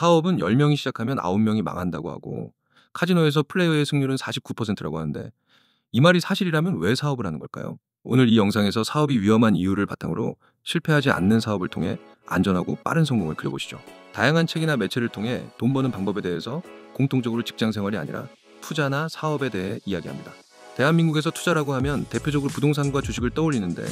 사업은 10명이 시작하면 9명이 망한다고 하고 카지노에서 플레이어의 승률은 49%라고 하는데 이 말이 사실이라면 왜 사업을 하는 걸까요? 오늘 이 영상에서 사업이 위험한 이유를 바탕으로 실패하지 않는 사업을 통해 안전하고 빠른 성공을 그려보시죠. 다양한 책이나 매체를 통해 돈 버는 방법에 대해서 공통적으로 직장 생활이 아니라 투자나 사업에 대해 이야기합니다. 대한민국에서 투자라고 하면 대표적으로 부동산과 주식을 떠올리는데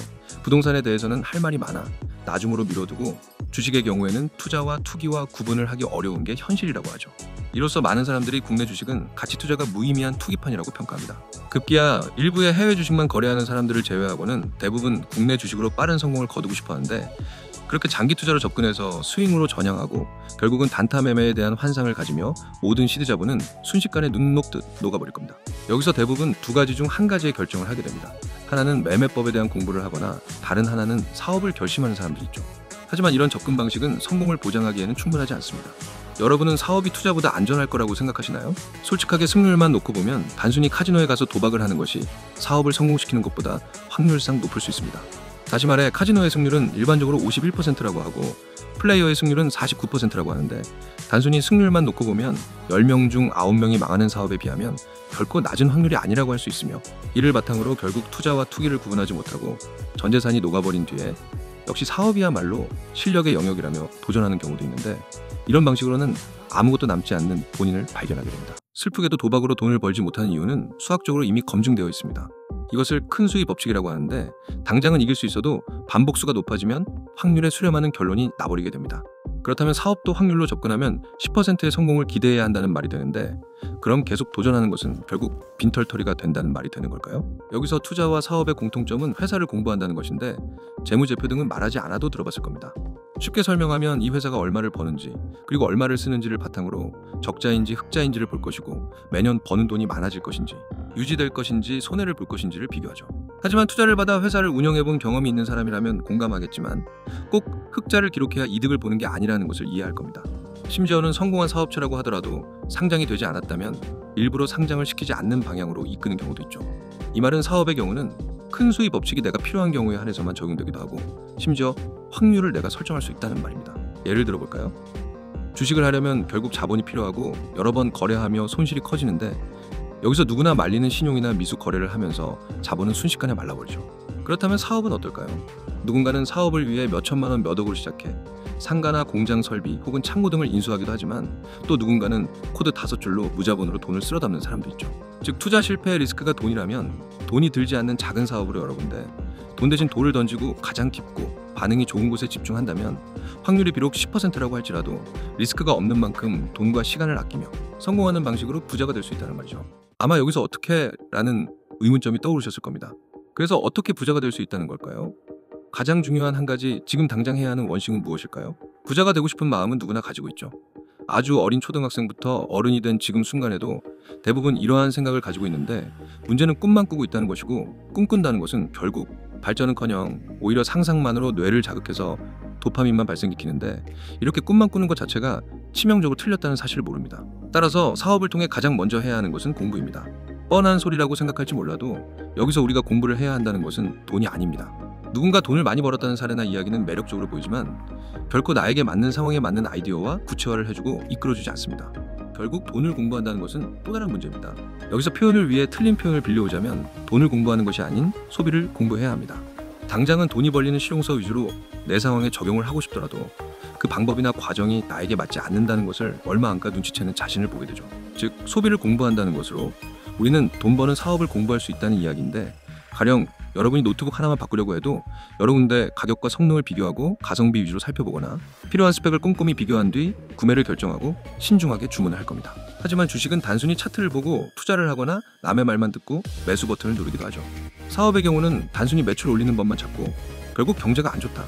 부동산에 대해서는 할 말이 많아 나중으로 미뤄두고 주식의 경우에는 투자와 투기와 구분을 하기 어려운 게 현실이라고 하죠. 이로써 많은 사람들이 국내 주식은 가치 투자가 무의미한 투기판이라고 평가합니다. 급기야 일부의 해외 주식만 거래하는 사람들을 제외하고는 대부분 국내 주식으로 빠른 성공을 거두고 싶어 하는데 그렇게 장기 투자로 접근해서 스윙으로 전향하고 결국은 단타 매매에 대한 환상을 가지며 모든 시드자본은 순식간에 눈 녹듯 녹아버릴 겁니다. 여기서 대부분 두 가지 중 한 가지의 결정을 하게 됩니다. 하나는 매매법에 대한 공부를 하거나 다른 하나는 사업을 결심하는 사람들이 있죠. 하지만 이런 접근 방식은 성공을 보장하기에는 충분하지 않습니다. 여러분은 사업이 투자보다 안전할 거라고 생각하시나요? 솔직하게 승률만 놓고 보면 단순히 카지노에 가서 도박을 하는 것이 사업을 성공시키는 것보다 확률상 높을 수 있습니다. 다시 말해 카지노의 승률은 일반적으로 51%라고 하고 플레이어의 승률은 49%라고 하는데 단순히 승률만 놓고 보면 10명 중 9명이 망하는 사업에 비하면 결코 낮은 확률이 아니라고 할 수 있으며 이를 바탕으로 결국 투자와 투기를 구분하지 못하고 전 재산이 녹아버린 뒤에 역시 사업이야말로 실력의 영역이라며 도전하는 경우도 있는데 이런 방식으로는 아무것도 남지 않는 본인을 발견하게 됩니다. 슬프게도 도박으로 돈을 벌지 못하는 이유는 수학적으로 이미 검증되어 있습니다. 이것을 큰 수의 법칙이라고 하는데 당장은 이길 수 있어도 반복수가 높아지면 확률에 수렴하는 결론이 나버리게 됩니다. 그렇다면 사업도 확률로 접근하면 10%의 성공을 기대해야 한다는 말이 되는데 그럼 계속 도전하는 것은 결국 빈털터리가 된다는 말이 되는 걸까요? 여기서 투자와 사업의 공통점은 회사를 공부한다는 것인데 재무제표 등은 말하지 않아도 들어봤을 겁니다. 쉽게 설명하면 이 회사가 얼마를 버는지 그리고 얼마를 쓰는지를 바탕으로 적자인지 흑자인지를 볼 것이고 매년 버는 돈이 많아질 것인지 유지될 것인지 손해를 볼 것인지를 비교하죠. 하지만 투자를 받아 회사를 운영해본 경험이 있는 사람이라면 공감하겠지만 꼭 흑자를 기록해야 이득을 보는 게 아니라는 것을 이해할 겁니다. 심지어는 성공한 사업체라고 하더라도 상장이 되지 않았다면 일부러 상장을 시키지 않는 방향으로 이끄는 경우도 있죠. 이 말은 사업의 경우는 큰 수의 법칙이 내가 필요한 경우에 한해서만 적용되기도 하고 심지어 확률을 내가 설정할 수 있다는 말입니다. 예를 들어볼까요? 주식을 하려면 결국 자본이 필요하고 여러 번 거래하며 손실이 커지는데 여기서 누구나 말리는 신용이나 미수 거래를 하면서 자본은 순식간에 말라버리죠. 그렇다면 사업은 어떨까요? 누군가는 사업을 위해 몇 천만 원 몇 억으로 시작해 상가나 공장 설비 혹은 창고 등을 인수하기도 하지만 또 누군가는 코드 5줄로 무자본으로 돈을 쓸어 담는 사람도 있죠. 즉 투자 실패의 리스크가 돈이라면 돈이 들지 않는 작은 사업으로 여러 군데 돈 대신 돌을 던지고 가장 깊고 반응이 좋은 곳에 집중한다면 확률이 비록 10%라고 할지라도 리스크가 없는 만큼 돈과 시간을 아끼며 성공하는 방식으로 부자가 될 수 있다는 말이죠. 아마 여기서 어떻게? 라는 의문점이 떠오르셨을 겁니다. 그래서 어떻게 부자가 될 수 있다는 걸까요? 가장 중요한 한 가지 지금 당장 해야 하는 원칙은 무엇일까요? 부자가 되고 싶은 마음은 누구나 가지고 있죠. 아주 어린 초등학생부터 어른이 된 지금 순간에도 대부분 이러한 생각을 가지고 있는데 문제는 꿈만 꾸고 있다는 것이고 꿈꾼다는 것은 결국 발전은커녕 오히려 상상만으로 뇌를 자극해서 도파민만 발생시키는데 이렇게 꿈만 꾸는 것 자체가 치명적으로 틀렸다는 사실을 모릅니다. 따라서 사업을 통해 가장 먼저 해야 하는 것은 공부입니다. 뻔한 소리라고 생각할지 몰라도 여기서 우리가 공부를 해야 한다는 것은 돈이 아닙니다. 누군가 돈을 많이 벌었다는 사례나 이야기는 매력적으로 보이지만 결코 나에게 맞는 상황에 맞는 아이디어와 구체화를 해주고 이끌어주지 않습니다. 결국 돈을 공부한다는 것은 또 다른 문제입니다. 여기서 표현을 위해 틀린 표현을 빌려오자면 돈을 공부하는 것이 아닌 소비를 공부해야 합니다. 당장은 돈이 벌리는 실용서 위주로 내 상황에 적용을 하고 싶더라도 그 방법이나 과정이 나에게 맞지 않는다는 것을 얼마 안가 눈치채는 자신을 보게 되죠. 즉 소비를 공부한다는 것으로 우리는 돈 버는 사업을 공부할 수 있다는 이야기인데 가령 여러분이 노트북 하나만 바꾸려고 해도 여러 군데 가격과 성능을 비교하고 가성비 위주로 살펴보거나 필요한 스펙을 꼼꼼히 비교한 뒤 구매를 결정하고 신중하게 주문을 할 겁니다. 하지만 주식은 단순히 차트를 보고 투자를 하거나 남의 말만 듣고 매수 버튼을 누르기도 하죠. 사업의 경우는 단순히 매출 올리는 법만 찾고 결국 경제가 안 좋다,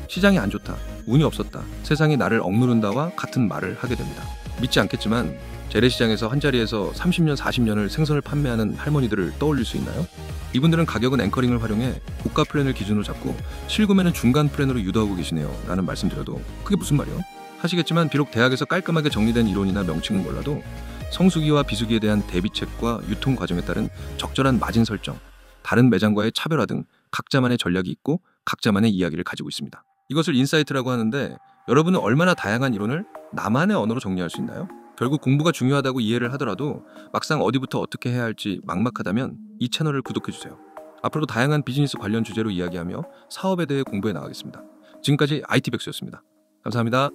시장이 안 좋다, 운이 없었다, 세상이 나를 억누른다와 같은 말을 하게 됩니다. 믿지 않겠지만 재래시장에서 한자리에서 30년, 40년을 생선을 판매하는 할머니들을 떠올릴 수 있나요? 이분들은 가격은 앵커링을 활용해 고가 플랜을 기준으로 잡고 실구매는 중간 플랜으로 유도하고 계시네요 라는 말씀드려도 그게 무슨 말이요? 하시겠지만 비록 대학에서 깔끔하게 정리된 이론이나 명칭은 몰라도 성수기와 비수기에 대한 대비책과 유통 과정에 따른 적절한 마진 설정, 다른 매장과의 차별화 등 각자만의 전략이 있고 각자만의 이야기를 가지고 있습니다. 이것을 인사이트라고 하는데 여러분은 얼마나 다양한 이론을 나만의 언어로 정리할 수 있나요? 결국 공부가 중요하다고 이해를 하더라도 막상 어디부터 어떻게 해야 할지 막막하다면 이 채널을 구독해주세요. 앞으로도 다양한 비즈니스 관련 주제로 이야기하며 사업에 대해 공부해 나가겠습니다. 지금까지 IT백수였습니다. 감사합니다.